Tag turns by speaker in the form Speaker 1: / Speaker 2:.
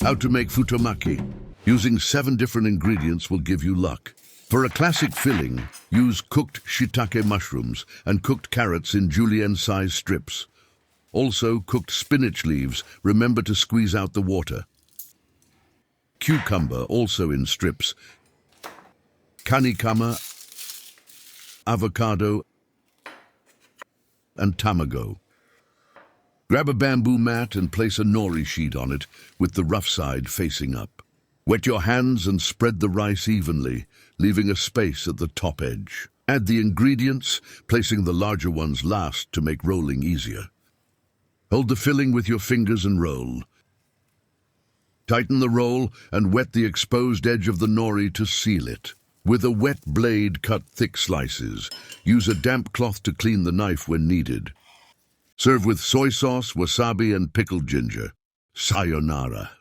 Speaker 1: How to make futomaki. Using 7 different ingredients will give you luck. For a classic filling, use cooked shiitake mushrooms and cooked carrots in julienne-sized strips. Also, cooked spinach leaves, remember to squeeze out the water. Cucumber, also in strips. Kani Kama, avocado, and Tamago. Grab a bamboo mat and place a nori sheet on it with the rough side facing up. Wet your hands and spread the rice evenly, leaving a space at the top edge. Add the ingredients, placing the larger ones last to make rolling easier. Hold the filling with your fingers and roll. Tighten the roll and wet the exposed edge of the nori to seal it. With a wet blade, cut thick slices. Use a damp cloth to clean the knife when needed. Serve with soy sauce, wasabi, and pickled ginger. Sayonara.